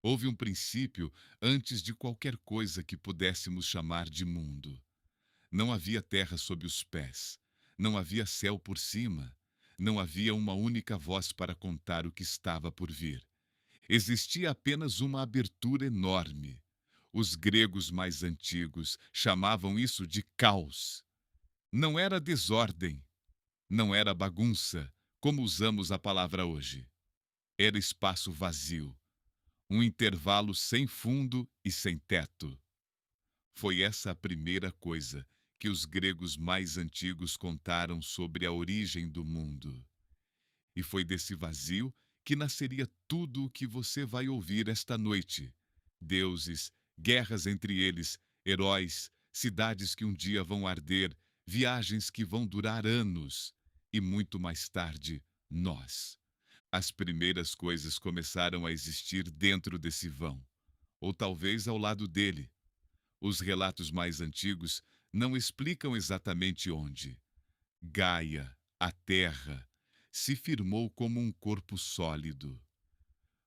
Houve um princípio antes de qualquer coisa que pudéssemos chamar de mundo. Não havia terra sob os pés, não havia céu por cima, não havia uma única voz para contar o que estava por vir. Existia apenas uma abertura enorme. Os gregos mais antigos chamavam isso de caos. Não era desordem, não era bagunça, como usamos a palavra hoje. Era espaço vazio, um intervalo sem fundo e sem teto. Foi essa a primeira coisa que os gregos mais antigos contaram sobre a origem do mundo. E foi desse vazio que nasceria tudo o que você vai ouvir esta noite: deuses, guerras entre eles, heróis, cidades que um dia vão arder, viagens que vão durar anos e muito mais tarde, nós. As primeiras coisas começaram a existir dentro desse vão, ou talvez ao lado dele. Os relatos mais antigos não explicam exatamente onde. Gaia, a Terra, se firmou como um corpo sólido.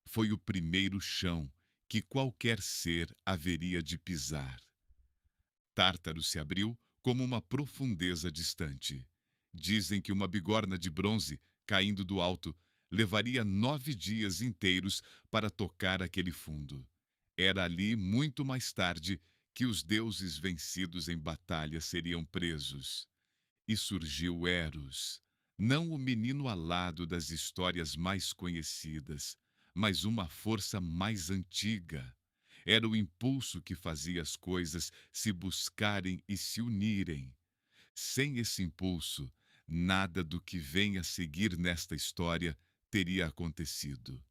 Foi o primeiro chão que qualquer ser haveria de pisar. Tártaro se abriu como uma profundeza distante. Dizem que uma bigorna de bronze, caindo do alto, levaria 9 dias inteiros para tocar aquele fundo. Era ali, muito mais tarde, que os deuses vencidos em batalha seriam presos. E surgiu Eros, não o menino alado das histórias mais conhecidas, mas uma força mais antiga. Era o impulso que fazia as coisas se buscarem e se unirem. Sem esse impulso, nada do que vem a seguir nesta história teria acontecido.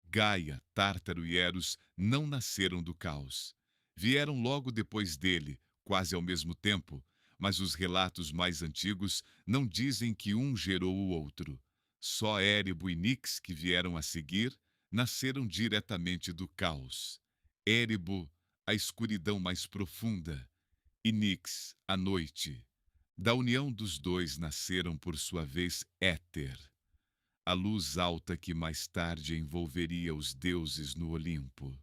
Gaia, Tártaro e Eros não nasceram do caos. Vieram logo depois dele, quase ao mesmo tempo, mas os relatos mais antigos não dizem que um gerou o outro. Só Érebo e Nix, que vieram a seguir, nasceram diretamente do caos. Érebo, a escuridão mais profunda, e Nix, a noite. Da união dos dois nasceram, por sua vez, Éter, a luz alta que mais tarde envolveria os deuses no Olimpo,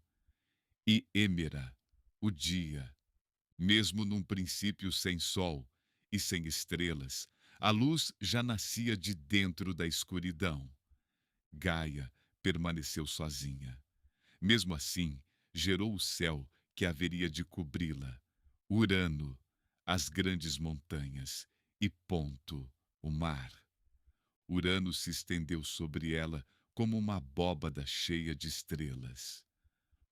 e Êmera, o dia. Mesmo num princípio sem sol e sem estrelas, a luz já nascia de dentro da escuridão. Gaia permaneceu sozinha. Mesmo assim, gerou o céu que haveria de cobri-la, Urano, as grandes montanhas, e Ponto, o mar. Urano se estendeu sobre ela como uma abóbada cheia de estrelas.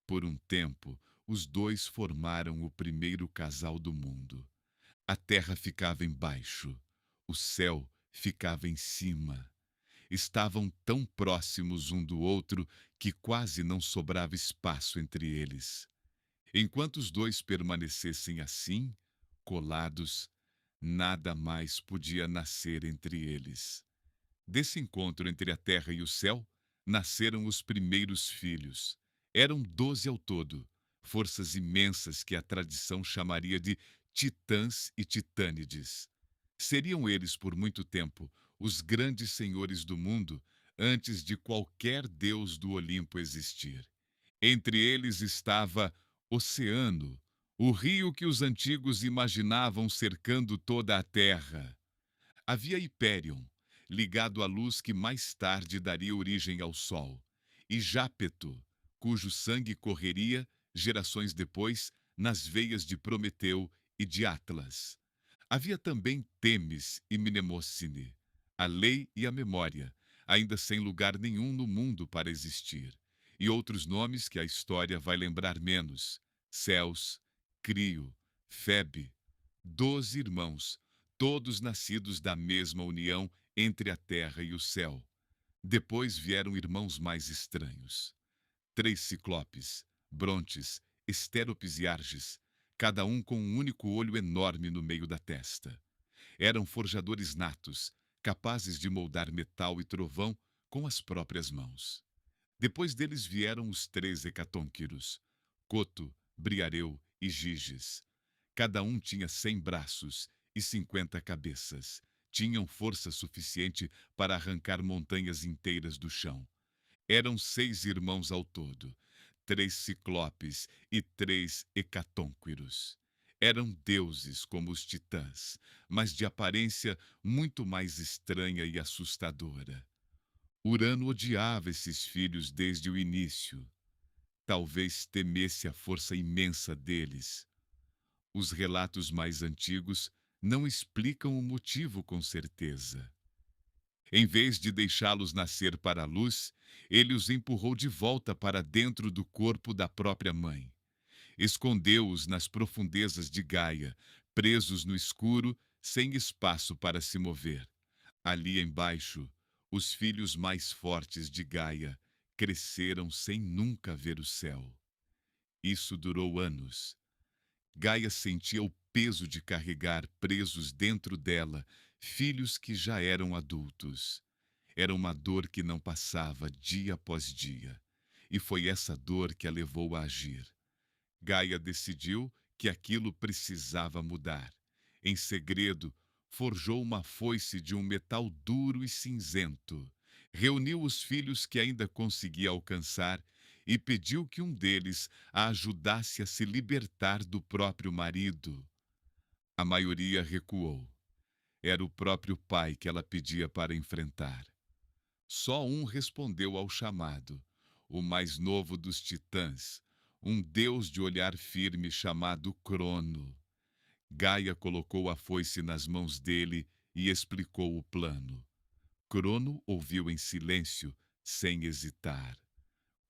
Por um tempo, os dois formaram o primeiro casal do mundo. A terra ficava embaixo, o céu ficava em cima. Estavam tão próximos um do outro que quase não sobrava espaço entre eles. Enquanto os dois permanecessem assim, colados, nada mais podia nascer entre eles. Desse encontro entre a terra e o céu, nasceram os primeiros filhos. Eram 12 ao todo, forças imensas que a tradição chamaria de titãs e titânides. Seriam eles, por muito tempo, os grandes senhores do mundo antes de qualquer deus do Olimpo existir. Entre eles estava Oceano, o rio que os antigos imaginavam cercando toda a terra. Havia Hipérion, ligado à luz que mais tarde daria origem ao Sol, e Jápeto, cujo sangue correria, gerações depois, nas veias de Prometeu e de Atlas. Havia também Temis e Mnemosine, a lei e a memória, ainda sem lugar nenhum no mundo para existir, e outros nomes que a história vai lembrar menos: Céus, Crio, Febe, 12 irmãos, todos nascidos da mesma união entre a terra e o céu. Depois vieram irmãos mais estranhos. 3 ciclopes, Brontes, Estéropes e Arges, cada um com um único olho enorme no meio da testa. Eram forjadores natos, capazes de moldar metal e trovão com as próprias mãos. Depois deles vieram os 3 hecatônquiros, Coto, Briareu e Giges. Cada um tinha 100 braços e 50 cabeças. Tinham força suficiente para arrancar montanhas inteiras do chão. Eram 6 irmãos ao todo. 3 ciclopes e 3 hecatônquiros. Eram deuses como os titãs, mas de aparência muito mais estranha e assustadora. Urano odiava esses filhos desde o início. Talvez temesse a força imensa deles. Os relatos mais antigos não explicam o motivo com certeza. Em vez de deixá-los nascer para a luz, ele os empurrou de volta para dentro do corpo da própria mãe. Escondeu-os nas profundezas de Gaia, presos no escuro, sem espaço para se mover. Ali embaixo, os filhos mais fortes de Gaia cresceram sem nunca ver o céu. Isso durou anos. Gaia sentia o peso de carregar presos dentro dela filhos que já eram adultos. Era uma dor que não passava dia após dia. E foi essa dor que a levou a agir. Gaia decidiu que aquilo precisava mudar. Em segredo, forjou uma foice de um metal duro e cinzento. Reuniu os filhos que ainda conseguia alcançar e pediu que um deles a ajudasse a se libertar do próprio marido. A maioria recuou. Era o próprio pai que ela pedia para enfrentar. Só um respondeu ao chamado, o mais novo dos titãs, um deus de olhar firme chamado Crono. Gaia colocou a foice nas mãos dele e explicou o plano. Crono ouviu em silêncio, sem hesitar.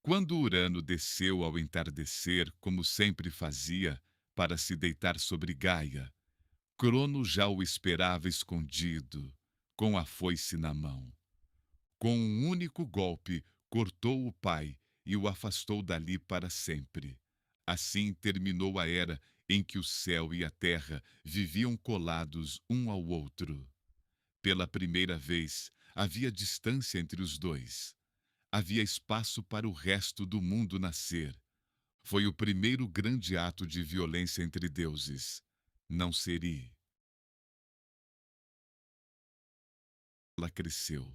Quando Urano desceu ao entardecer, como sempre fazia, para se deitar sobre Gaia, Crono já o esperava escondido, com a foice na mão. Com um único golpe, cortou o pai e o afastou dali para sempre. Assim terminou a era em que o céu e a terra viviam colados um ao outro. Pela primeira vez, havia distância entre os dois. Havia espaço para o resto do mundo nascer. Foi o primeiro grande ato de violência entre deuses. Não seria. Ela cresceu.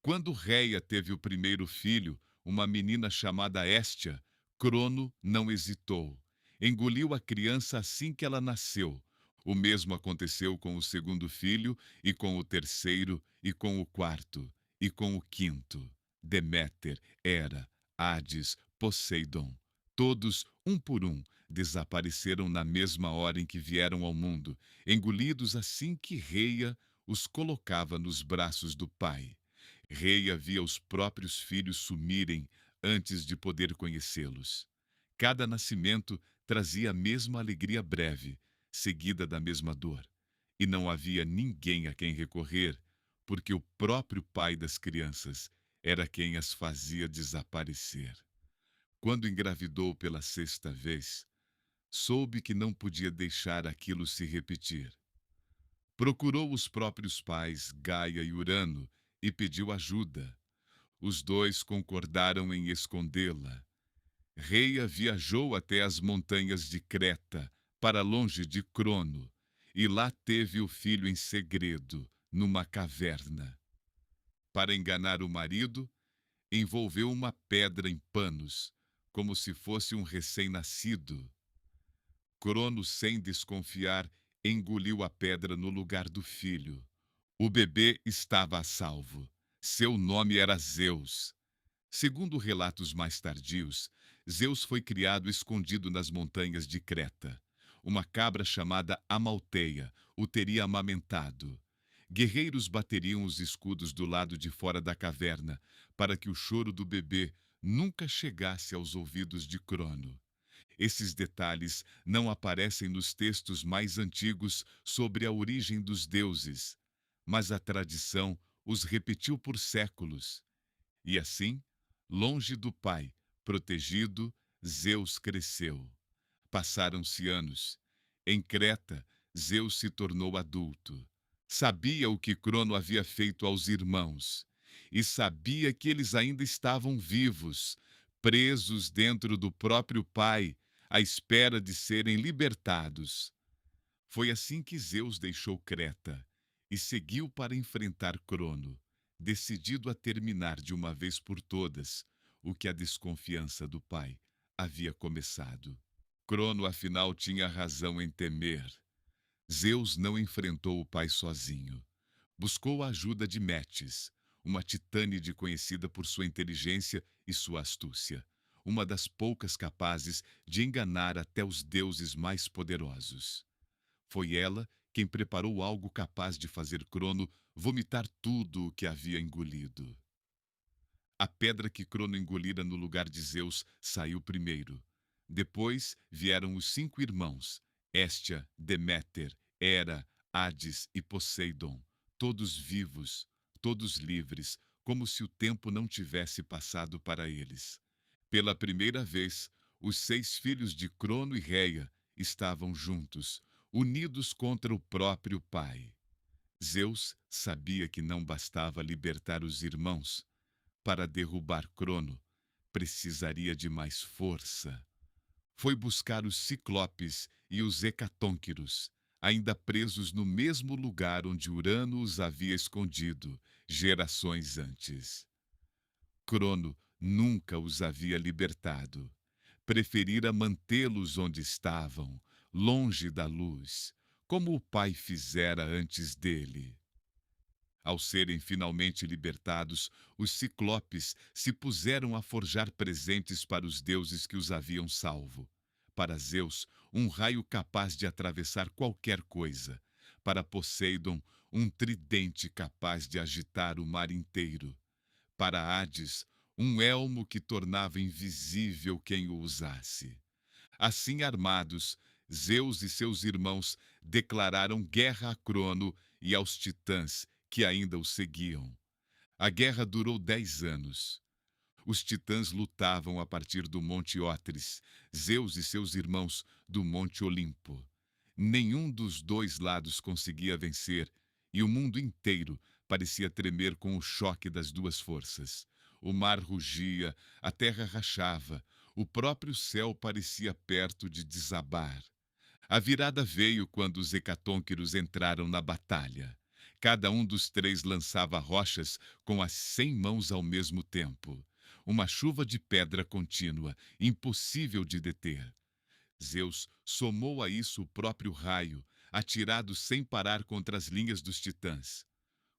Quando Reia teve o primeiro filho, uma menina chamada Héstia, Crono não hesitou. Engoliu a criança assim que ela nasceu. O mesmo aconteceu com o segundo filho, e com o terceiro, e com o quarto, e com o quinto. Deméter, Hera, Hades, Poseidon, todos, um por um, desapareceram na mesma hora em que vieram ao mundo, engolidos assim que Reia os colocava nos braços do pai. Reia via os próprios filhos sumirem antes de poder conhecê-los. Cada nascimento trazia a mesma alegria breve, seguida da mesma dor. E não havia ninguém a quem recorrer, porque o próprio pai das crianças era quem as fazia desaparecer. Quando engravidou pela sexta vez, soube que não podia deixar aquilo se repetir. Procurou os próprios pais, Gaia e Urano, e pediu ajuda. Os dois concordaram em escondê-la. Reia viajou até as montanhas de Creta, para longe de Crono, e lá teve o filho em segredo, numa caverna. Para enganar o marido, envolveu uma pedra em panos, como se fosse um recém-nascido. Crono, sem desconfiar, engoliu a pedra no lugar do filho. O bebê estava a salvo. Seu nome era Zeus. Segundo relatos mais tardios, Zeus foi criado escondido nas montanhas de Creta. Uma cabra chamada Amalteia o teria amamentado. Guerreiros bateriam os escudos do lado de fora da caverna para que o choro do bebê nunca chegasse aos ouvidos de Crono. Esses detalhes não aparecem nos textos mais antigos sobre a origem dos deuses, mas a tradição os repetiu por séculos. E assim, longe do pai, protegido, Zeus cresceu. Passaram-se anos. Em Creta, Zeus se tornou adulto. Sabia o que Crono havia feito aos irmãos, e sabia que eles ainda estavam vivos, presos dentro do próprio pai, à espera de serem libertados. Foi assim que Zeus deixou Creta e seguiu para enfrentar Crono, decidido a terminar de uma vez por todas o que a desconfiança do pai havia começado. Crono, afinal, tinha razão em temer. Zeus não enfrentou o pai sozinho. Buscou a ajuda de Metis, uma titânide conhecida por sua inteligência e sua astúcia, uma das poucas capazes de enganar até os deuses mais poderosos. Foi ela quem preparou algo capaz de fazer Crono vomitar tudo o que havia engolido. A pedra que Crono engolira no lugar de Zeus saiu primeiro. Depois vieram os 5 irmãos, Héstia, Deméter, Hera, Hades e Poseidon, todos vivos, todos livres, como se o tempo não tivesse passado para eles. Pela primeira vez, os 6 filhos de Crono e Reia estavam juntos, unidos contra o próprio pai. Zeus sabia que não bastava libertar os irmãos. Para derrubar Crono, precisaria de mais força. Foi buscar os Ciclopes e os Hecatônquiros, ainda presos no mesmo lugar onde Urano os havia escondido, gerações antes. Crono nunca os havia libertado. Preferira mantê-los onde estavam, longe da luz, como o pai fizera antes dele. Ao serem finalmente libertados, os ciclopes se puseram a forjar presentes para os deuses que os haviam salvo. Para Zeus, um raio capaz de atravessar qualquer coisa. Para Poseidon, um tridente capaz de agitar o mar inteiro. Para Hades, um elmo que tornava invisível quem o usasse. Assim armados, Zeus e seus irmãos declararam guerra a Crono e aos titãs que ainda o seguiam. A guerra durou 10 anos. Os titãs lutavam a partir do Monte Ótris, Zeus e seus irmãos do Monte Olimpo. Nenhum dos dois lados conseguia vencer, e o mundo inteiro parecia tremer com o choque das duas forças. O mar rugia, a terra rachava, o próprio céu parecia perto de desabar. A virada veio quando os hecatônquiros entraram na batalha. Cada um dos 3 lançava rochas com as 100 mãos ao mesmo tempo. Uma chuva de pedra contínua, impossível de deter. Zeus somou a isso o próprio raio, atirado sem parar contra as linhas dos titãs.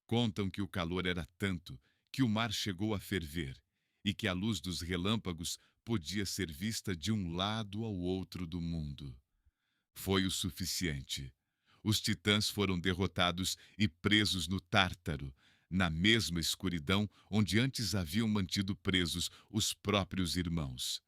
Contam que o calor era tanto que o mar chegou a ferver e que a luz dos relâmpagos podia ser vista de um lado ao outro do mundo. Foi o suficiente. Os titãs foram derrotados e presos no Tártaro, na mesma escuridão onde antes haviam mantido presos os próprios irmãos.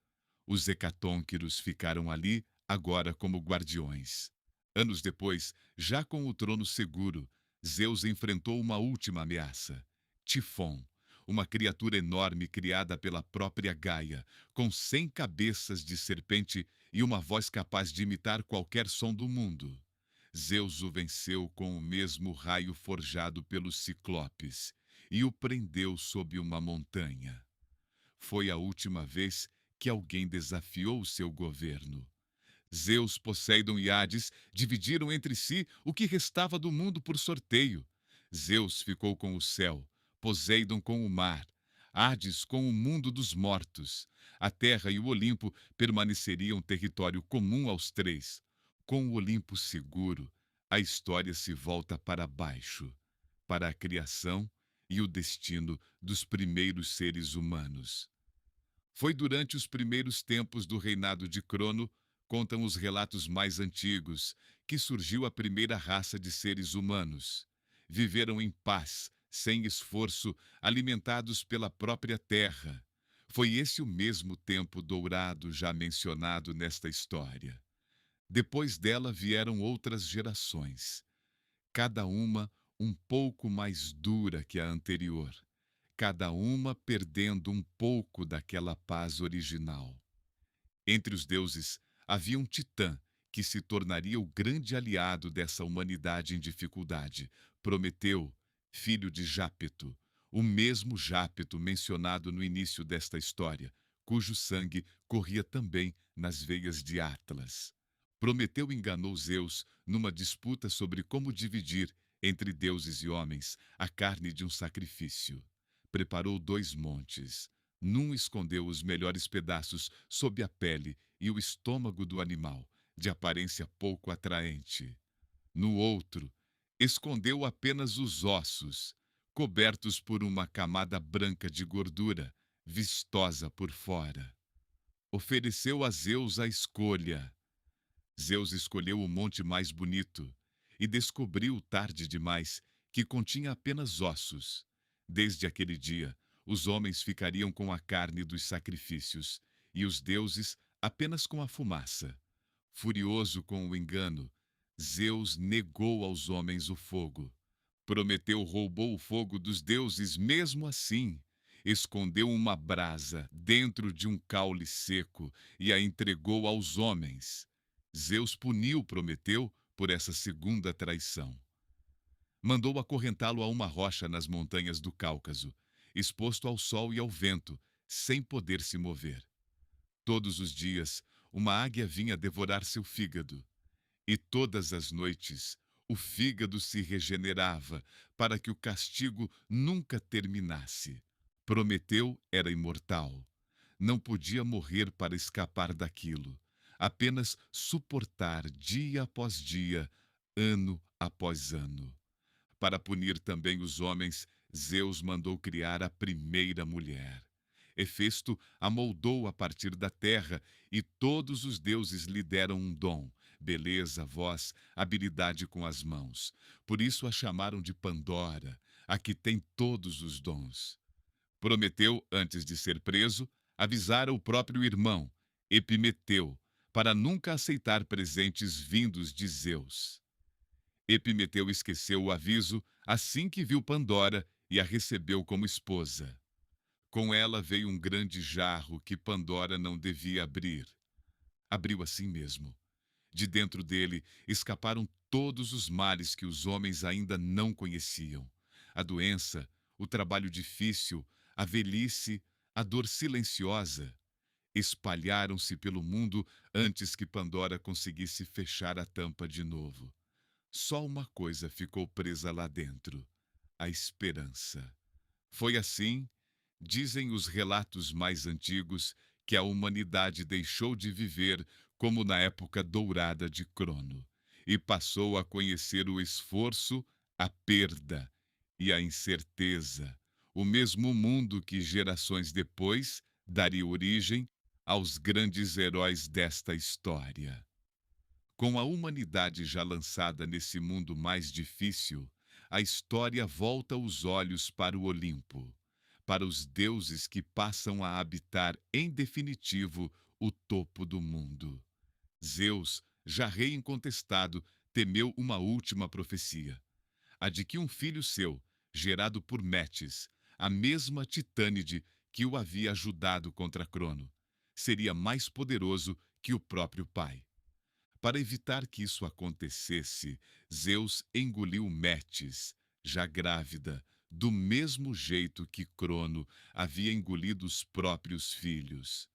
Os hecatônquiros ficaram ali, agora como guardiões. Anos depois, já com o trono seguro, Zeus enfrentou uma última ameaça: Tifon, uma criatura enorme criada pela própria Gaia, com 100 cabeças de serpente e uma voz capaz de imitar qualquer som do mundo. Zeus o venceu com o mesmo raio forjado pelos ciclopes e o prendeu sob uma montanha. Foi a última vez que alguém desafiou seu governo. Zeus, Poseidon e Hades dividiram entre si o que restava do mundo por sorteio. Zeus ficou com o céu, Poseidon com o mar, Hades com o mundo dos mortos. A terra e o Olimpo permaneceriam território comum aos 3. Com o Olimpo seguro, a história se volta para baixo, para a criação e o destino dos primeiros seres humanos. Foi durante os primeiros tempos do reinado de Crono, contam os relatos mais antigos, que surgiu a primeira raça de seres humanos. Viveram em paz, sem esforço, alimentados pela própria terra. Foi esse o mesmo tempo dourado já mencionado nesta história. Depois dela vieram outras gerações, cada uma um pouco mais dura que a anterior, cada uma perdendo um pouco daquela paz original. Entre os deuses havia um titã que se tornaria o grande aliado dessa humanidade em dificuldade, Prometeu, filho de Jápeto, o mesmo Jápeto mencionado no início desta história, cujo sangue corria também nas veias de Atlas. Prometeu enganou Zeus numa disputa sobre como dividir entre deuses e homens a carne de um sacrifício. Preparou 2 montes, Num escondeu os melhores pedaços sob a pele e o estômago do animal, de aparência pouco atraente. No outro, escondeu apenas os ossos, cobertos por uma camada branca de gordura, vistosa por fora. Ofereceu a Zeus a escolha. Zeus escolheu o monte mais bonito e descobriu, tarde demais, que continha apenas ossos. Desde aquele dia, os homens ficariam com a carne dos sacrifícios e os deuses apenas com a fumaça. Furioso com o engano, Zeus negou aos homens o fogo. Prometeu roubou o fogo dos deuses mesmo assim. Escondeu uma brasa dentro de um caule seco e a entregou aos homens. Zeus puniu Prometeu por essa segunda traição. Mandou acorrentá-lo a uma rocha nas montanhas do Cáucaso, exposto ao sol e ao vento, sem poder se mover. Todos os dias, uma águia vinha devorar seu fígado. E todas as noites, o fígado se regenerava para que o castigo nunca terminasse. Prometeu era imortal. Não podia morrer para escapar daquilo. Apenas suportar dia após dia, ano após ano. Para punir também os homens, Zeus mandou criar a primeira mulher. Hefesto a moldou a partir da terra, e todos os deuses lhe deram um dom: beleza, voz, habilidade com as mãos. Por isso a chamaram de Pandora, a que tem todos os dons. Prometeu, antes de ser preso, avisar o próprio irmão, Epimeteu, para nunca aceitar presentes vindos de Zeus. Epimeteu esqueceu o aviso assim que viu Pandora e a recebeu como esposa. Com ela veio um grande jarro que Pandora não devia abrir. Abriu assim mesmo. De dentro dele escaparam todos os males que os homens ainda não conheciam: a doença, o trabalho difícil, a velhice, a dor silenciosa. Espalharam-se pelo mundo antes que Pandora conseguisse fechar a tampa de novo. Só uma coisa ficou presa lá dentro: a esperança. Foi assim, dizem os relatos mais antigos, que a humanidade deixou de viver como na época dourada de Crono e passou a conhecer o esforço, a perda e a incerteza, o mesmo mundo que gerações depois daria origem aos grandes heróis desta história. Com a humanidade já lançada nesse mundo mais difícil, a história volta os olhos para o Olimpo, para os deuses que passam a habitar, em definitivo, o topo do mundo. Zeus, já rei incontestado, temeu uma última profecia: a de que um filho seu, gerado por Metis, a mesma Titânide que o havia ajudado contra Crono, seria mais poderoso que o próprio pai. Para evitar que isso acontecesse, Zeus engoliu Metis, já grávida, do mesmo jeito que Crono havia engolido os próprios filhos.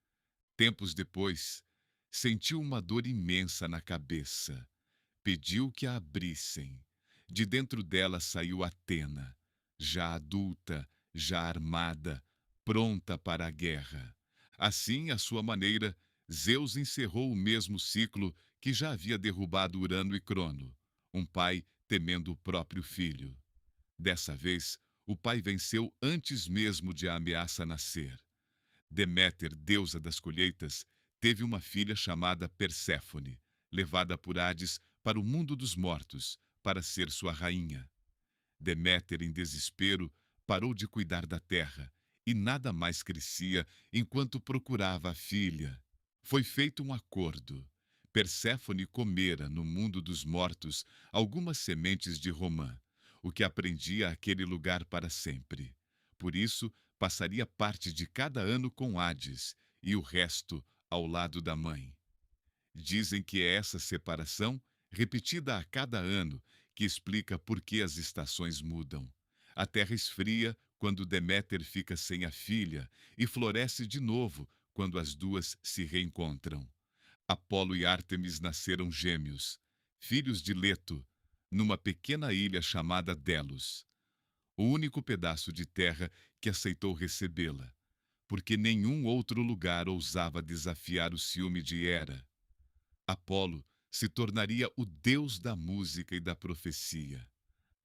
Tempos depois, sentiu uma dor imensa na cabeça. Pediu que a abrissem. De dentro dela saiu Atena, já adulta, já armada, pronta para a guerra. Assim, à sua maneira, Zeus encerrou o mesmo ciclo que já havia derrubado Urano e Crono, um pai temendo o próprio filho. Dessa vez, o pai venceu antes mesmo de a ameaça nascer. Deméter, deusa das colheitas, teve uma filha chamada Perséfone, levada por Hades para o mundo dos mortos, para ser sua rainha. Deméter, em desespero, parou de cuidar da terra, e nada mais crescia enquanto procurava a filha. Foi feito um acordo. Perséfone comera, no mundo dos mortos, algumas sementes de romã, o que aprendia aquele lugar para sempre. Por isso, passaria parte de cada ano com Hades, e o resto ao lado da mãe. Dizem que é essa separação, repetida a cada ano, que explica por que as estações mudam. A terra esfria quando Deméter fica sem a filha e floresce de novo quando as duas se reencontram. Apolo e Ártemis nasceram gêmeos, filhos de Leto, numa pequena ilha chamada Delos, o único pedaço de terra que aceitou recebê-la. porque nenhum outro lugar ousava desafiar o ciúme de Hera. Apolo se tornaria o deus da música e da profecia,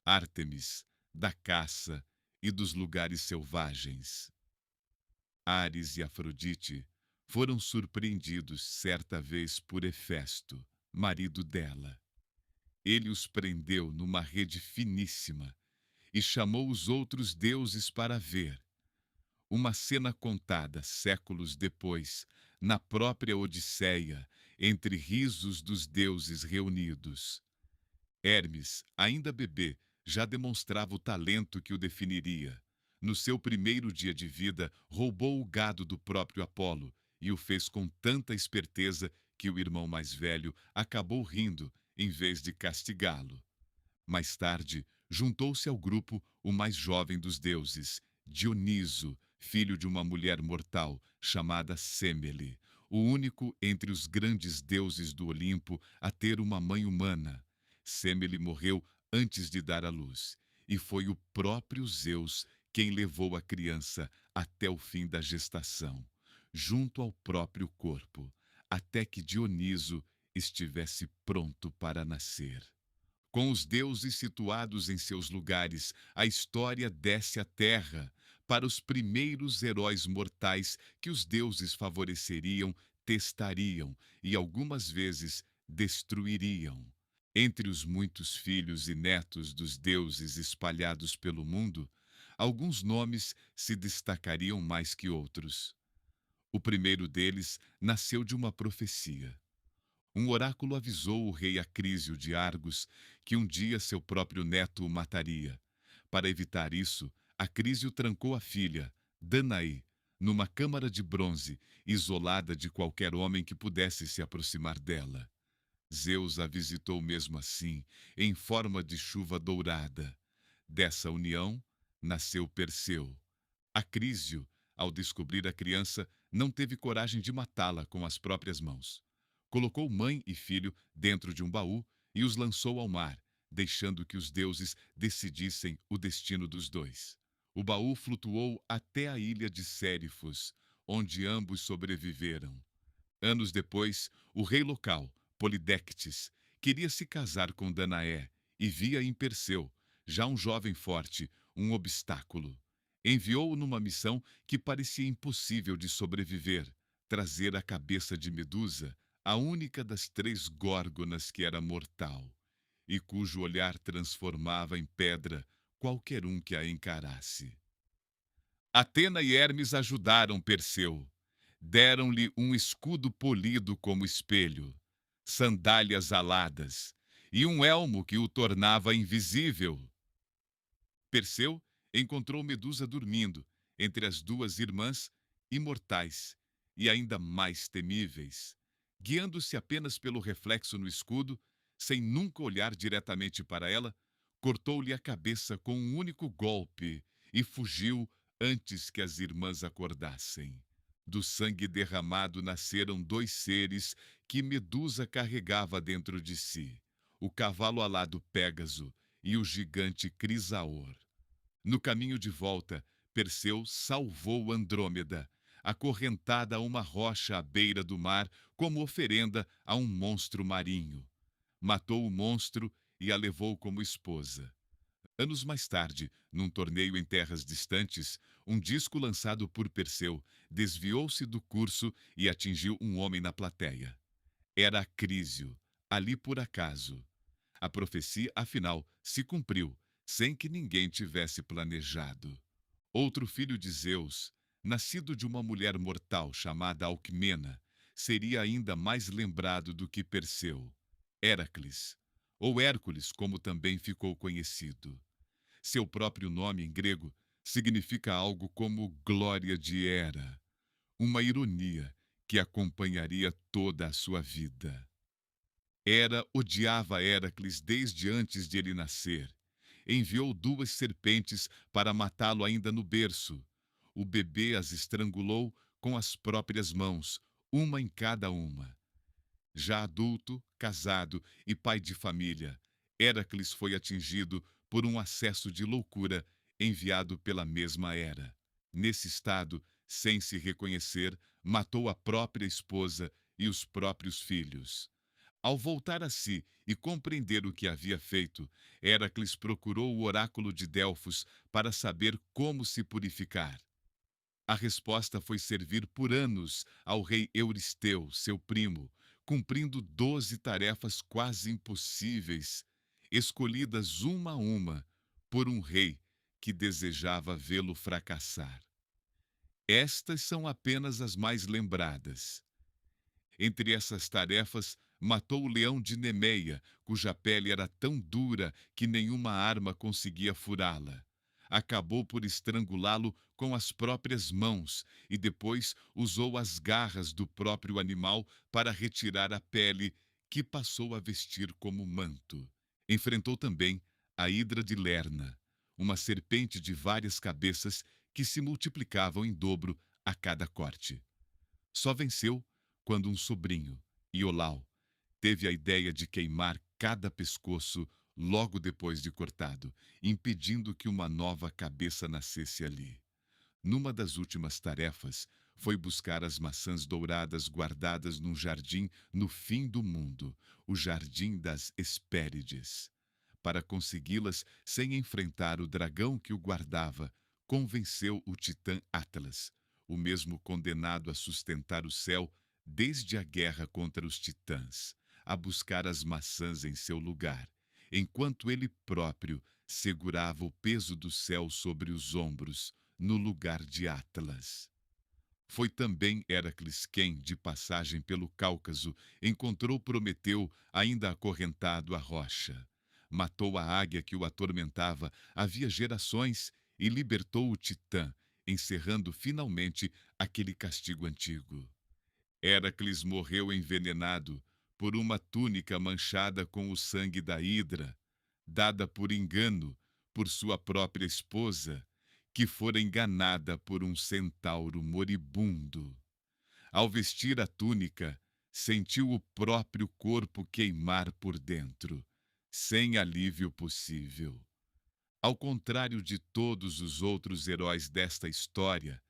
Ártemis, da caça e dos lugares selvagens. Ares e Afrodite foram surpreendidos certa vez por Hefesto, marido dela. Ele os prendeu numa rede finíssima e chamou os outros deuses para ver. Uma cena contada séculos depois, na própria Odisseia, entre risos dos deuses reunidos. Hermes, ainda bebê, já demonstrava o talento que o definiria. No seu primeiro dia de vida, roubou o gado do próprio Apolo e o fez com tanta esperteza que o irmão mais velho acabou rindo em vez de castigá-lo. Mais tarde, juntou-se ao grupo o mais jovem dos deuses, Dioniso, filho de uma mulher mortal chamada Sêmele, o único entre os grandes deuses do Olimpo a ter uma mãe humana. Sêmele morreu antes de dar à luz, e foi o próprio Zeus quem levou a criança até o fim da gestação, junto ao próprio corpo, até que Dioniso estivesse pronto para nascer. Com os deuses situados em seus lugares, a história desce à terra para os primeiros heróis mortais que os deuses favoreceriam, testariam e algumas vezes destruiriam. Entre os muitos filhos e netos dos deuses espalhados pelo mundo, alguns nomes se destacariam mais que outros. O primeiro deles nasceu de uma profecia. Um oráculo avisou o rei Acrísio de Argos que um dia seu próprio neto o mataria. Para evitar isso, Acrísio trancou a filha, Danae, numa câmara de bronze, isolada de qualquer homem que pudesse se aproximar dela. Zeus a visitou mesmo assim, em forma de chuva dourada. Dessa união, nasceu Perseu. Acrísio, ao descobrir a criança, não teve coragem de matá-la com as próprias mãos. Colocou mãe e filho dentro de um baú e os lançou ao mar, deixando que os deuses decidissem o destino dos dois. O baú flutuou até a ilha de Sérifos, onde ambos sobreviveram. Anos depois, o rei local, Polidectes, queria se casar com Danaé e via em Perseu, já um jovem forte, um obstáculo. Enviou-o numa missão que parecia impossível de sobreviver: trazer a cabeça de Medusa, a única das três górgonas que era mortal, e cujo olhar transformava em pedra qualquer um que a encarasse. Atena e Hermes ajudaram Perseu. Deram-lhe um escudo polido como espelho, sandálias aladas e um elmo que o tornava invisível. Perseu encontrou Medusa dormindo entre as duas irmãs imortais e ainda mais temíveis. Guiando-se apenas pelo reflexo no escudo, sem nunca olhar diretamente para ela, cortou-lhe a cabeça com um único golpe e fugiu antes que as irmãs acordassem. Do sangue derramado nasceram dois seres que Medusa carregava dentro de si: o cavalo alado Pégaso e o gigante Crisaor. No caminho de volta, Perseu salvou Andrômeda, acorrentada a uma rocha à beira do mar como oferenda a um monstro marinho. Matou o monstro e a levou como esposa. Anos mais tarde, num torneio em terras distantes, um disco lançado por Perseu desviou-se do curso e atingiu um homem na plateia. Era Acrísio, ali por acaso. A profecia, afinal, se cumpriu, sem que ninguém tivesse planejado. Outro filho de Zeus, nascido de uma mulher mortal chamada Alcmena, seria ainda mais lembrado do que Perseu: Héracles, ou Hércules, como também ficou conhecido. Seu próprio nome em grego significa algo como glória de Hera, uma ironia que acompanharia toda a sua vida. Hera odiava Héracles desde antes de ele nascer. Enviou duas serpentes para matá-lo ainda no berço. O bebê as estrangulou com as próprias mãos, uma em cada uma. Já adulto, casado e pai de família, Héracles foi atingido por um acesso de loucura enviado pela mesma Hera. Nesse estado, Sem se reconhecer, matou a própria esposa e os próprios filhos. Ao voltar a si e compreender o que havia feito, Héracles procurou o oráculo de Delfos para saber como se purificar. A resposta foi servir por anos ao rei Euristeu, seu primo, cumprindo 12 tarefas quase impossíveis, escolhidas uma a uma por um rei que desejava vê-lo fracassar. Estas são apenas as mais lembradas. Entre essas tarefas, matou o leão de Nemeia, cuja pele era tão dura que nenhuma arma conseguia furá-la. Acabou por estrangulá-lo com as próprias mãos e depois usou as garras do próprio animal para retirar a pele, que passou a vestir como manto. Enfrentou também a Hidra de Lerna, uma serpente de várias cabeças que se multiplicavam em dobro a cada corte. Só venceu quando um sobrinho, Iolau, teve a ideia de queimar cada pescoço logo depois de cortado, impedindo que uma nova cabeça nascesse ali. Numa das últimas tarefas, foi buscar as maçãs douradas guardadas num jardim no fim do mundo, o Jardim das Hespérides. Para consegui-las sem enfrentar o dragão que o guardava, convenceu o titã Atlas, o mesmo condenado a sustentar o céu desde a guerra contra os titãs, a buscar as maçãs em seu lugar, enquanto ele próprio segurava o peso do céu sobre os ombros, no lugar de Atlas. Foi também Héracles quem, de passagem pelo Cáucaso, encontrou Prometeu ainda acorrentado à rocha. Matou a águia que o atormentava havia gerações e libertou o Titã, encerrando finalmente aquele castigo antigo. Héracles morreu envenenado por uma túnica manchada com o sangue da Hidra, dada por engano por sua própria esposa, que fora enganada por um centauro moribundo. Ao vestir a túnica, sentiu o próprio corpo queimar por dentro, sem alívio possível. Ao contrário de todos os outros heróis desta história,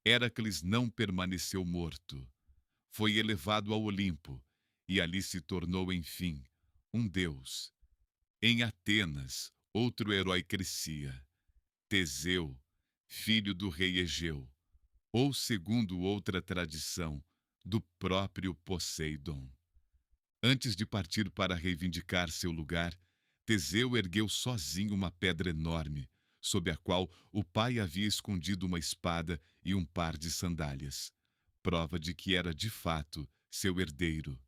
Héracles não permaneceu morto. Foi elevado ao Olimpo e ali se tornou, enfim, um deus. Em Atenas, outro herói crescia, Teseu, filho do rei Egeu, ou, segundo outra tradição, do próprio Poseidon. Antes de partir para reivindicar seu lugar, Teseu ergueu sozinho uma pedra enorme, sob a qual o pai havia escondido uma espada e um par de sandálias, prova de que era de fato seu herdeiro.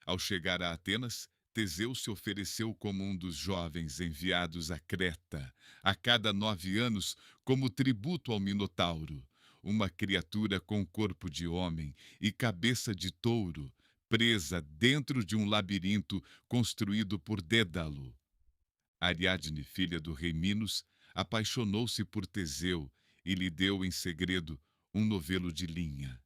Ao chegar a Atenas, Teseu se ofereceu como um dos jovens enviados a Creta, a cada 9 anos, como tributo ao Minotauro, uma criatura com corpo de homem e cabeça de touro, presa dentro de um labirinto construído por Dédalo. Ariadne, filha do rei Minos, apaixonou-se por Teseu e lhe deu em segredo um novelo de linha.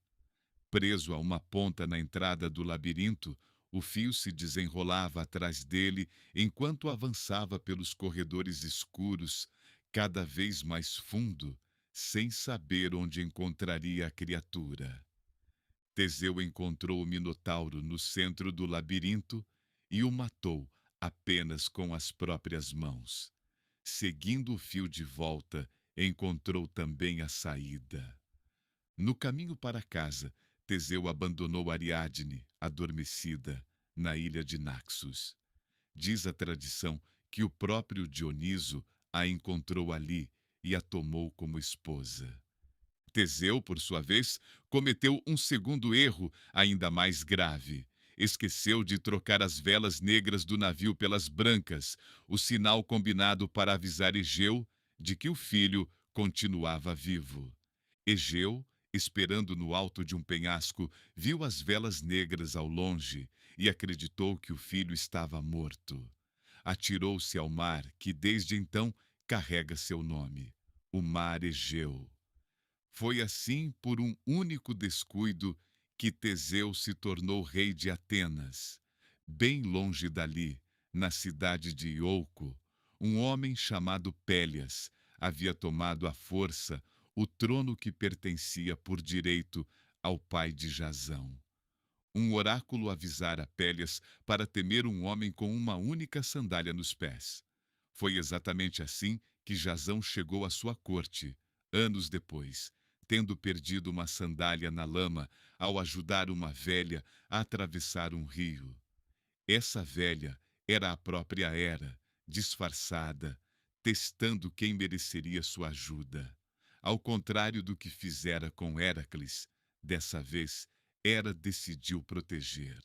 Preso a uma ponta na entrada do labirinto, o fio se desenrolava atrás dele enquanto avançava pelos corredores escuros, cada vez mais fundo, sem saber onde encontraria a criatura. Teseu encontrou o Minotauro no centro do labirinto e o matou apenas com as próprias mãos. Seguindo o fio de volta, encontrou também a saída. No caminho para casa, Teseu abandonou Ariadne, adormecida, na ilha de Naxos. Diz a tradição que o próprio Dioniso a encontrou ali e a tomou como esposa. Teseu, por sua vez, cometeu um segundo erro ainda mais grave. Esqueceu de trocar as velas negras do navio pelas brancas, o sinal combinado para avisar Egeu de que o filho continuava vivo. Egeu, esperando no alto de um penhasco, viu as velas negras ao longe e acreditou que o filho estava morto. Atirou-se ao mar, que desde então carrega seu nome, o Mar Egeu. Foi assim, por um único descuido, que Teseu se tornou rei de Atenas. Bem longe dali, na cidade de Iolco, um homem chamado Pélias havia tomado à força o trono que pertencia por direito ao pai de Jazão. Um oráculo avisara Pélias para temer um homem com uma única sandália nos pés. Foi exatamente assim que Jazão chegou à sua corte, anos depois, tendo perdido uma sandália na lama ao ajudar uma velha a atravessar um rio. Essa velha era a própria Hera, disfarçada, testando quem mereceria sua ajuda. Ao contrário do que fizera com Heracles, dessa vez, Hera decidiu proteger.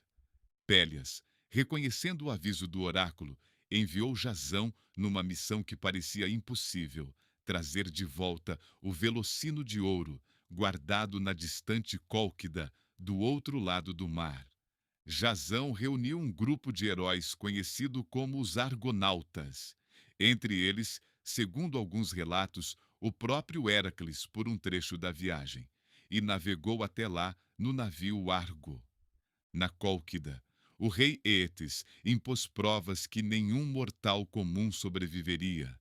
Pélias, reconhecendo o aviso do oráculo, enviou Jazão numa missão que parecia impossível, trazer de volta o velocino de ouro, guardado na distante Cólquida, do outro lado do mar. Jazão reuniu um grupo de heróis conhecido como os Argonautas. Entre eles, segundo alguns relatos, o próprio Héracles por um trecho da viagem, e navegou até lá no navio Argo. Na Cólquida, o rei Eetes impôs provas que nenhum mortal comum sobreviveria.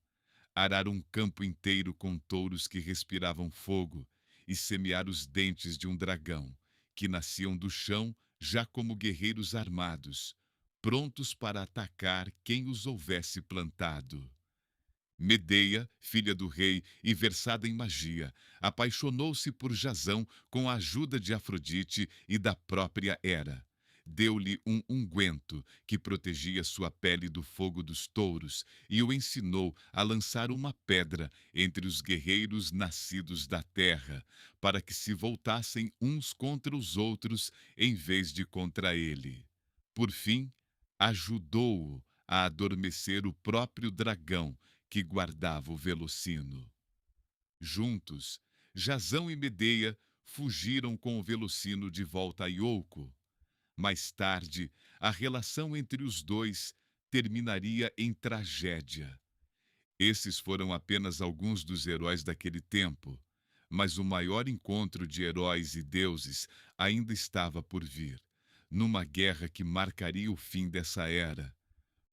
Arar um campo inteiro com touros que respiravam fogo e semear os dentes de um dragão, que nasciam do chão já como guerreiros armados, prontos para atacar quem os houvesse plantado. Medeia, filha do rei e versada em magia, apaixonou-se por Jazão com a ajuda de Afrodite e da própria Hera. Deu-lhe um unguento que protegia sua pele do fogo dos touros e o ensinou a lançar uma pedra entre os guerreiros nascidos da terra, para que se voltassem uns contra os outros em vez de contra ele. Por fim, ajudou-o a adormecer o próprio dragão que guardava o velocino. Juntos, Jazão e Medeia fugiram com o velocino de volta a Iolco. Mais tarde, a relação entre os dois terminaria em tragédia. Esses foram apenas alguns dos heróis daquele tempo, mas o maior encontro de heróis e deuses ainda estava por vir, numa guerra que marcaria o fim dessa era.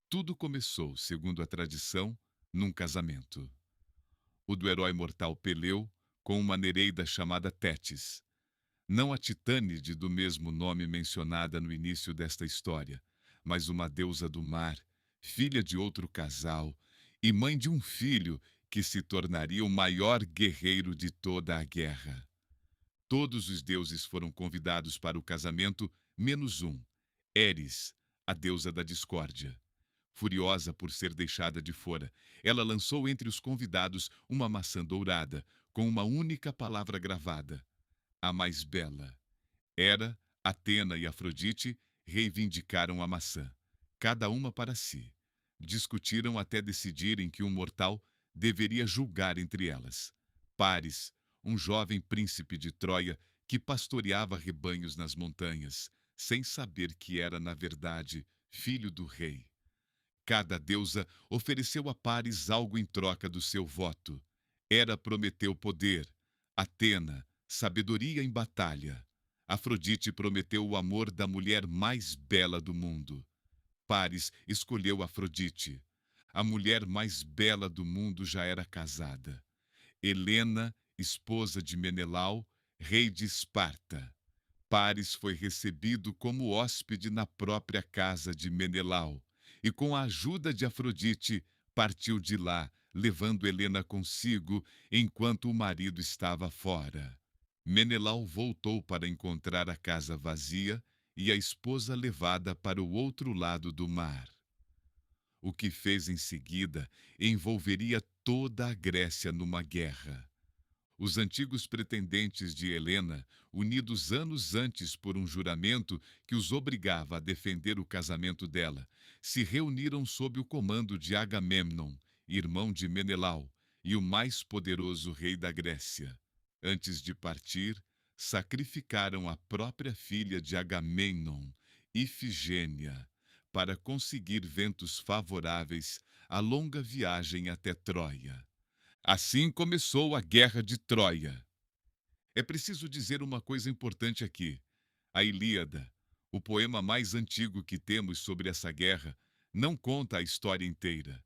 Tudo começou, segundo a tradição, num casamento. O do herói mortal Peleu com uma nereida chamada Tétis. Não a Titânide do mesmo nome mencionada no início desta história, mas uma deusa do mar, filha de outro casal e mãe de um filho que se tornaria o maior guerreiro de toda a guerra. Todos os deuses foram convidados para o casamento, menos um, Eris, a deusa da discórdia. Furiosa por ser deixada de fora, ela lançou entre os convidados uma maçã dourada, com uma única palavra gravada: a mais bela. Hera, Atena e Afrodite reivindicaram a maçã, cada uma para si. Discutiram até decidirem que um mortal deveria julgar entre elas. Paris, um jovem príncipe de Troia que pastoreava rebanhos nas montanhas, sem saber que era, na verdade, filho do rei. Cada deusa ofereceu a Paris algo em troca do seu voto. Hera prometeu poder, Atena, sabedoria em batalha. Afrodite prometeu o amor da mulher mais bela do mundo. Paris escolheu Afrodite. A mulher mais bela do mundo já era casada. Helena, esposa de Menelau, rei de Esparta. Paris foi recebido como hóspede na própria casa de Menelau e, com a ajuda de Afrodite, partiu de lá, levando Helena consigo enquanto o marido estava fora. Menelau voltou para encontrar a casa vazia e a esposa levada para o outro lado do mar. O que fez em seguida envolveria toda a Grécia numa guerra. Os antigos pretendentes de Helena, unidos anos antes por um juramento que os obrigava a defender o casamento dela, se reuniram sob o comando de Agamemnon, irmão de Menelau, e o mais poderoso rei da Grécia. Antes de partir, sacrificaram a própria filha de Agamemnon, Ifigênia, para conseguir ventos favoráveis à longa viagem até Troia. Assim começou a Guerra de Troia. É preciso dizer uma coisa importante aqui. A Ilíada, o poema mais antigo que temos sobre essa guerra, não conta a história inteira.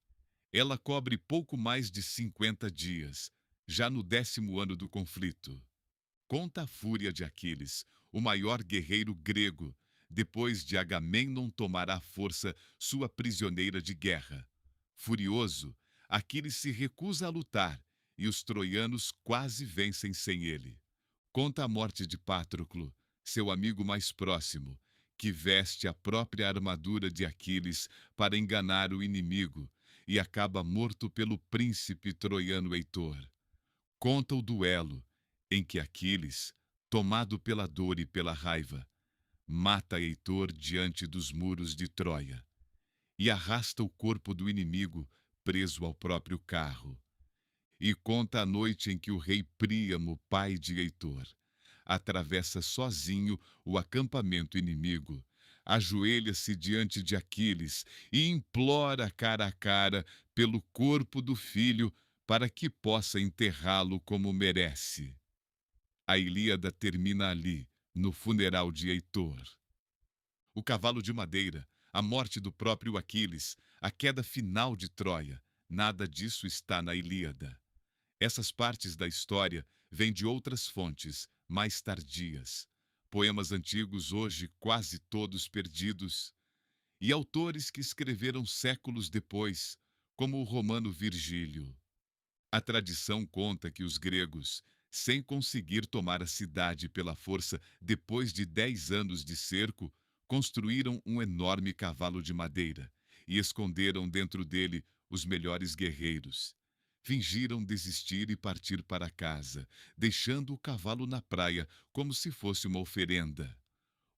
Ela cobre pouco mais de 50 dias. já no 10º ano do conflito. Conta a fúria de Aquiles, o maior guerreiro grego, depois de Agamemnon tomar à força sua prisioneira de guerra. Furioso, Aquiles se recusa a lutar e os troianos quase vencem sem ele. Conta a morte de Patroclo, seu amigo mais próximo, que veste a própria armadura de Aquiles para enganar o inimigo e acaba morto pelo príncipe troiano Heitor. Conta o duelo em que Aquiles, tomado pela dor e pela raiva, mata Heitor diante dos muros de Troia e arrasta o corpo do inimigo preso ao próprio carro. E conta a noite em que o rei Príamo, pai de Heitor, atravessa sozinho o acampamento inimigo, ajoelha-se diante de Aquiles e implora cara a cara pelo corpo do filho para que possa enterrá-lo como merece. A Ilíada termina ali, no funeral de Heitor. O cavalo de madeira, a morte do próprio Aquiles, a queda final de Troia, nada disso está na Ilíada. Essas partes da história vêm de outras fontes, mais tardias. Poemas antigos hoje quase todos perdidos, e autores que escreveram séculos depois, como o romano Virgílio. A tradição conta que os gregos, sem conseguir tomar a cidade pela força depois de 10 anos de cerco, construíram um enorme cavalo de madeira e esconderam dentro dele os melhores guerreiros. Fingiram desistir e partir para casa, deixando o cavalo na praia como se fosse uma oferenda.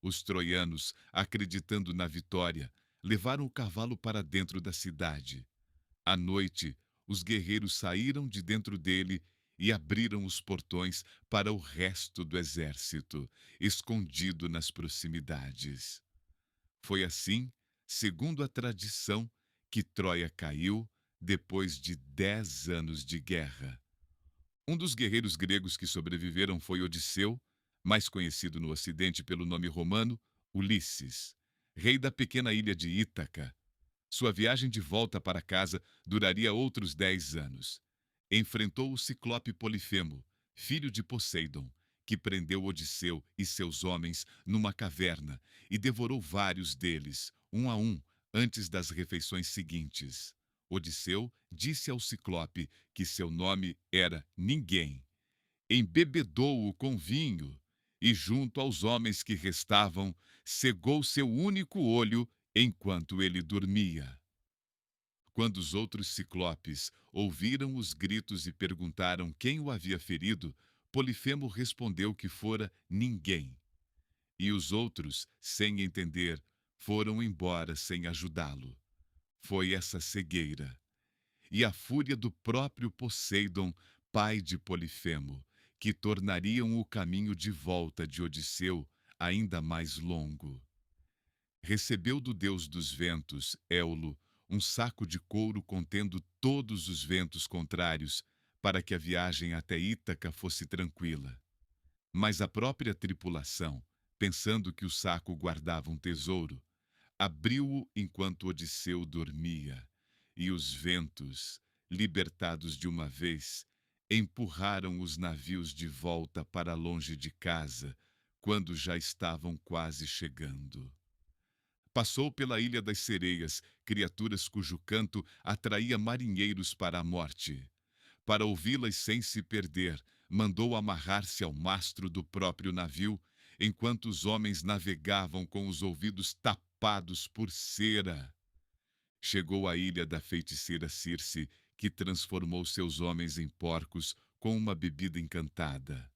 Os troianos, acreditando na vitória, levaram o cavalo para dentro da cidade. À noite, os guerreiros saíram de dentro dele e abriram os portões para o resto do exército, escondido nas proximidades. Foi assim, segundo a tradição, que Troia caiu depois de 10 anos de guerra. Um dos guerreiros gregos que sobreviveram foi Odisseu, mais conhecido no Ocidente pelo nome romano Ulisses, rei da pequena ilha de Ítaca. Sua viagem de volta para casa duraria outros 10 anos. Enfrentou o ciclope Polifemo, filho de Poseidon, que prendeu Odisseu e seus homens numa caverna e devorou vários deles, um a um, antes das refeições seguintes. Odisseu disse ao ciclope que seu nome era Ninguém. Embebedou-o com vinho e, junto aos homens que restavam, cegou seu único olho enquanto ele dormia. Quando os outros ciclopes ouviram os gritos e perguntaram quem o havia ferido, Polifemo respondeu que fora Ninguém. E os outros, sem entender, foram embora sem ajudá-lo. Foi essa cegueira e a fúria do próprio Poseidon, pai de Polifemo, que tornariam o caminho de volta de Odisseu ainda mais longo. Recebeu do deus dos ventos, Éolo, um saco de couro contendo todos os ventos contrários, para que a viagem até Ítaca fosse tranquila. Mas a própria tripulação, pensando que o saco guardava um tesouro, abriu-o enquanto Odisseu dormia, e os ventos, libertados de uma vez, empurraram os navios de volta para longe de casa, quando já estavam quase chegando. Passou pela Ilha das Sereias, criaturas cujo canto atraía marinheiros para a morte. Para ouvi-las sem se perder, mandou amarrar-se ao mastro do próprio navio, enquanto os homens navegavam com os ouvidos tapados por cera. Chegou à ilha da feiticeira Circe, que transformou seus homens em porcos com uma bebida encantada.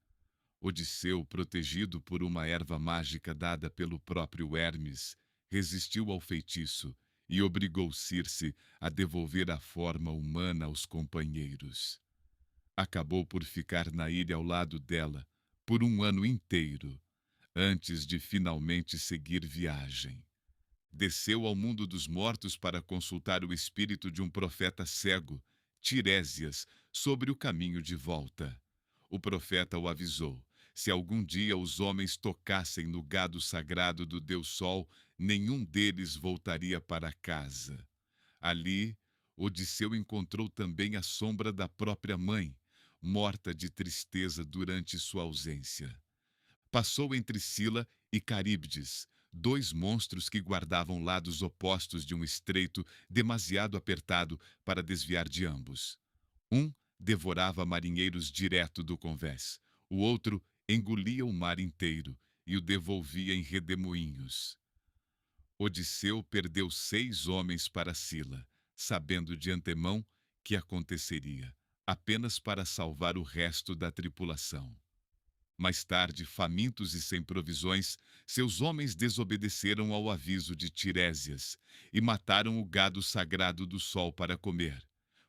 Odisseu, protegido por uma erva mágica dada pelo próprio Hermes, resistiu ao feitiço e obrigou Circe a devolver a forma humana aos companheiros. Acabou por ficar na ilha ao lado dela por um ano inteiro, antes de finalmente seguir viagem. Desceu ao mundo dos mortos para consultar o espírito de um profeta cego, Tiresias, sobre o caminho de volta. O profeta o avisou: se algum dia os homens tocassem no gado sagrado do Deus Sol, nenhum deles voltaria para casa. Ali, Odisseu encontrou também a sombra da própria mãe, morta de tristeza durante sua ausência. Passou entre Sila e Caríbdes, dois monstros que guardavam lados opostos de um estreito demasiado apertado para desviar de ambos. Um devorava marinheiros direto do convés, o outro engolia o mar inteiro e o devolvia em redemoinhos. Odisseu perdeu 6 homens para Sila, sabendo de antemão que aconteceria, apenas para salvar o resto da tripulação. Mais tarde, famintos e sem provisões, seus homens desobedeceram ao aviso de Tirésias e mataram o gado sagrado do sol para comer.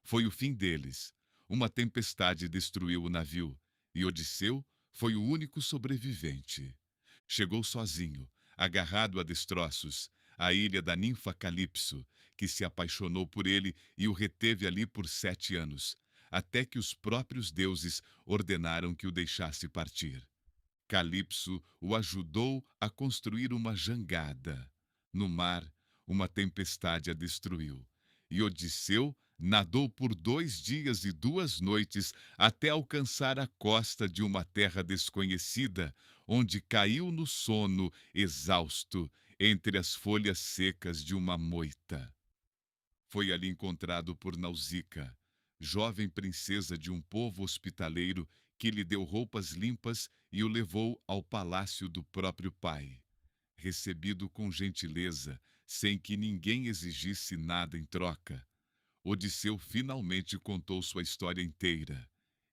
Foi o fim deles. Uma tempestade destruiu o navio, e Odisseu foi o único sobrevivente. Chegou sozinho, agarrado a destroços, à ilha da ninfa Calipso, que se apaixonou por ele e o reteve ali por 7 anos, até que os próprios deuses ordenaram que o deixasse partir. Calipso o ajudou a construir uma jangada. No mar, uma tempestade a destruiu. E Odisseu nadou por 2 dias e 2 noites até alcançar a costa de uma terra desconhecida, onde caiu no sono, exausto, entre as folhas secas de uma moita. Foi ali encontrado por Nausica, jovem princesa de um povo hospitaleiro que lhe deu roupas limpas e o levou ao palácio do próprio pai. Recebido com gentileza, sem que ninguém exigisse nada em troca, Odisseu finalmente contou sua história inteira.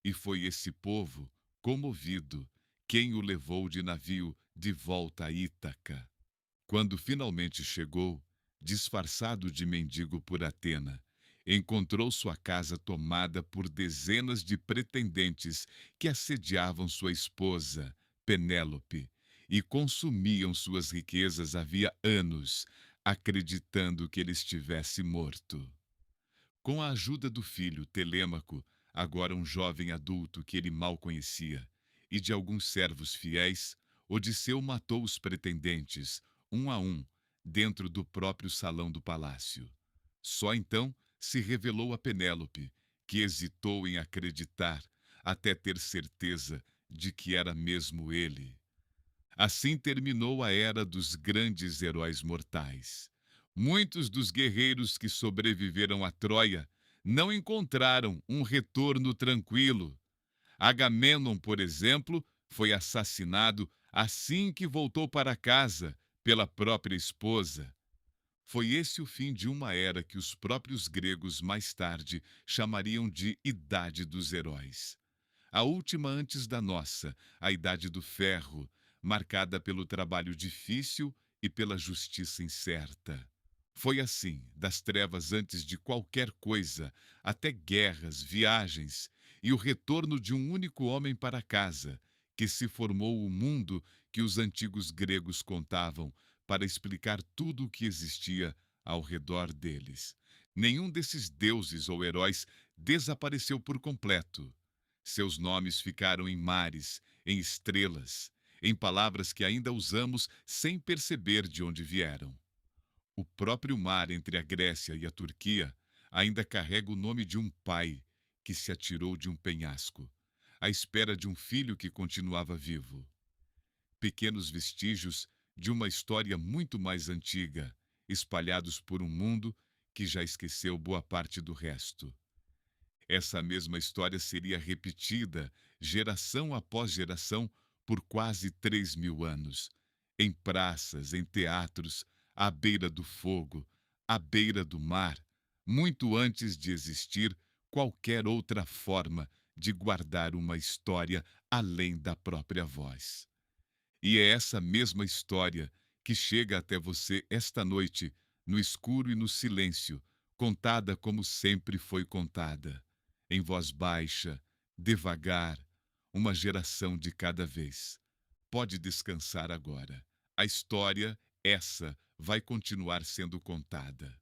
E foi esse povo, comovido, quem o levou de navio de volta a Ítaca. Quando finalmente chegou, disfarçado de mendigo por Atena, encontrou sua casa tomada por dezenas de pretendentes que assediavam sua esposa, Penélope, e consumiam suas riquezas havia anos, acreditando que ele estivesse morto. Com a ajuda do filho, Telêmaco, agora um jovem adulto que ele mal conhecia, e de alguns servos fiéis, Odisseu matou os pretendentes, um a um, dentro do próprio salão do palácio. Só então se revelou a Penélope, que hesitou em acreditar, até ter certeza de que era mesmo ele. Assim terminou a era dos grandes heróis mortais. Muitos dos guerreiros que sobreviveram a Troia não encontraram um retorno tranquilo. Agamenon, por exemplo, foi assassinado assim que voltou para casa pela própria esposa. Foi esse o fim de uma era que os próprios gregos mais tarde chamariam de Idade dos Heróis. A última antes da nossa, a Idade do Ferro, marcada pelo trabalho difícil e pela justiça incerta. Foi assim, das trevas antes de qualquer coisa, até guerras, viagens e o retorno de um único homem para casa, que se formou o mundo que os antigos gregos contavam para explicar tudo o que existia ao redor deles. Nenhum desses deuses ou heróis desapareceu por completo. Seus nomes ficaram em mares, em estrelas, em palavras que ainda usamos sem perceber de onde vieram. O próprio mar entre a Grécia e a Turquia ainda carrega o nome de um pai que se atirou de um penhasco, à espera de um filho que continuava vivo. Pequenos vestígios de uma história muito mais antiga, espalhados por um mundo que já esqueceu boa parte do resto. Essa mesma história seria repetida, geração após geração, por quase 3.000 anos, em praças, em teatros, à beira do fogo, à beira do mar, muito antes de existir qualquer outra forma de guardar uma história além da própria voz. E é essa mesma história que chega até você esta noite, no escuro e no silêncio, contada como sempre foi contada, em voz baixa, devagar, uma geração de cada vez. Pode descansar agora. A história, essa, vai continuar sendo contada.